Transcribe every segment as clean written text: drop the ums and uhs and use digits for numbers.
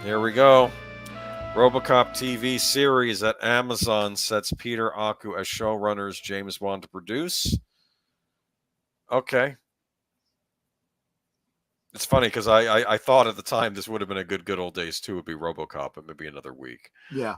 Here we go. Robocop TV series at Amazon sets Peter Aku as showrunners, James Wan to produce. Okay. It's funny because I thought at the time this would have been a good old days too. Would be Robocop, but maybe another week. Yeah.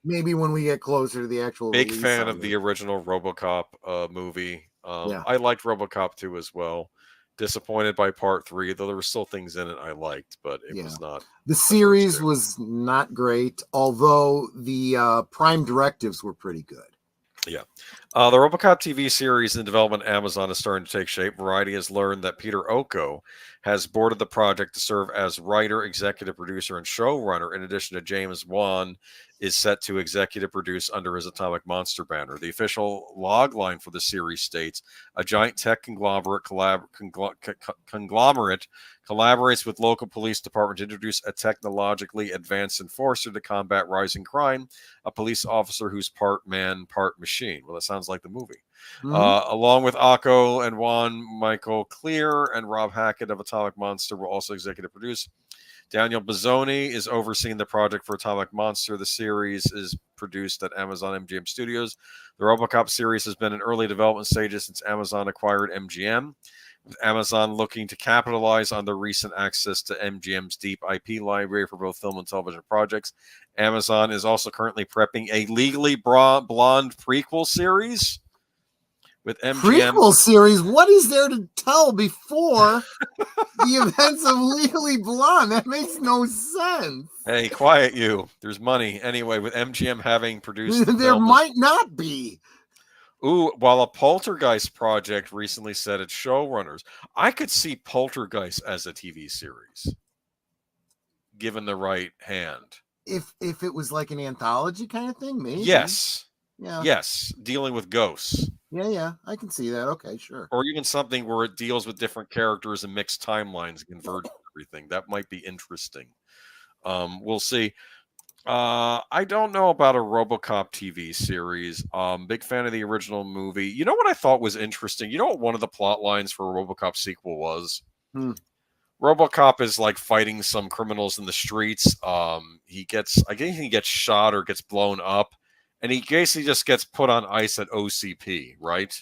Maybe when we get closer to the actual big release fan of the original Robocop movie. I liked Robocop 2 as well. Disappointed by part 3, though there were still things in it I liked, but it was not. The series was not great, although the prime directives were pretty good. Yeah. The Robocop TV series in development at Amazon is starting to take shape. Variety has learned that Peter Oko has boarded the project to serve as writer, executive producer, and showrunner, in addition to James Wan is set to executive produce under his Atomic Monster banner. The official logline for the series states, a giant tech conglomerate collaborates with local police department to introduce a technologically advanced enforcer to combat rising crime, a police officer who's part man, part machine. Well, that sounds like the movie. Along with Akko and Juan, Michael Clear and Rob Hackett of Atomic Monster will also executive produce. Daniel Bazzoni is overseeing the project for Atomic Monster. The series is produced at Amazon MGM Studios. The Robocop series has been in early development stages since Amazon acquired MGM. With Amazon looking to capitalize on the recent access to MGM's deep IP library for both film and television projects, Amazon is also currently prepping a Legally Blonde prequel series. With MGM prequel series, what is there to tell before the events of Legally Blonde? That makes no sense. Hey, quiet you. There's money. Anyway, with MGM having produced there might not be. Ooh, while a Poltergeist project recently said its showrunners, I could see Poltergeist as a TV series, given the right hand. If it was like an anthology kind of thing, maybe. Yes. Yeah. Yes, dealing with ghosts. Yeah, I can see that. Okay, sure. Or even something where it deals with different characters and mixed timelines and converge everything. That might be interesting. We'll see. I don't know about a Robocop TV series. Big fan of the original movie. You know what I thought was interesting? You know what one of the plot lines for a Robocop sequel was? Robocop is like fighting some criminals in the streets. I guess he gets shot or gets blown up. And he basically just gets put on ice at OCP, right?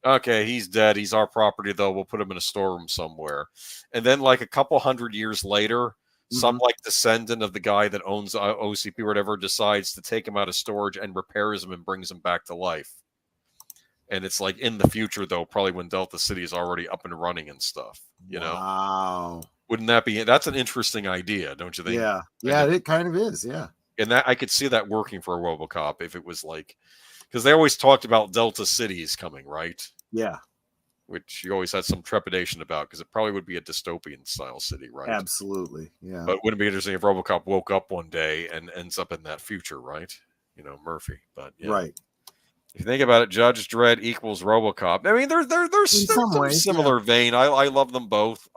Okay, he's dead. He's our property, though. We'll put him in a storeroom somewhere. And then, like, a couple hundred years later, some, like, descendant of the guy that owns OCP or whatever decides to take him out of storage and repairs him and brings him back to life. And it's, like, in the future, though, probably when Delta City is already up and running and stuff, you know? Wow. Wouldn't that be... That's an interesting idea, don't you think? Yeah, it kind of is, yeah. And that I could see that working for a Robocop if it was like, because they always talked about Delta Cities coming, right? Yeah. Which you always had some trepidation about because it probably would be a dystopian style city, right? Absolutely, yeah. But wouldn't it be interesting if Robocop woke up one day and ends up in that future, right? You know, Murphy. But yeah. Right. If you think about it, Judge Dredd equals Robocop. I mean, they're some similar vein. I love them both.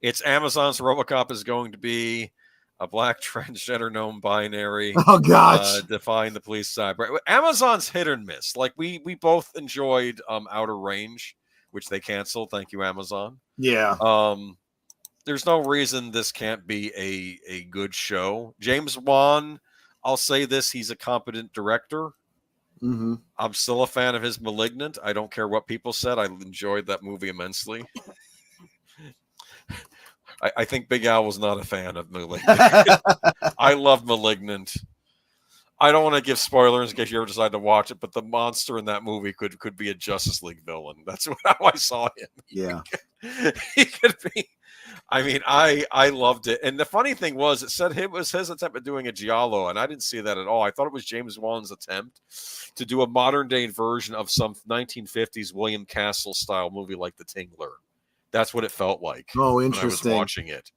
It's Amazon's Robocop is going to be a black transgender known binary. Oh gosh! Defying the police side. Amazon's hit and miss. Like we both enjoyed Outer Range, which they canceled. Thank you, Amazon. Yeah. There's no reason this can't be a good show. James Wan, I'll say this: he's a competent director. I'm still a fan of his Malignant. I don't care what people said. I enjoyed that movie immensely. I think Big Al was not a fan of Malignant. I love Malignant. I don't want to give spoilers in case you ever decide to watch it, but the monster in that movie could be a Justice League villain. That's how I saw him. Yeah. He could be. I mean, I loved it. And the funny thing was, it said it was his attempt at doing a Giallo, and I didn't see that at all. I thought it was James Wan's attempt to do a modern-day version of some 1950s William Castle-style movie like The Tingler. That's what it felt like. Oh, interesting. When I was watching it.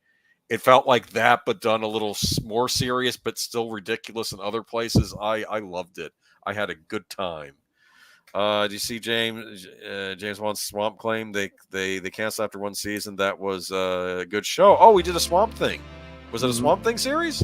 It felt like that, but done a little more serious, but still ridiculous in other places. I loved it. I had a good time. Do you see James Wan's Swamp Claim? They canceled after one season. That was a good show. Oh, we did a Swamp Thing. Was it a Swamp Thing series?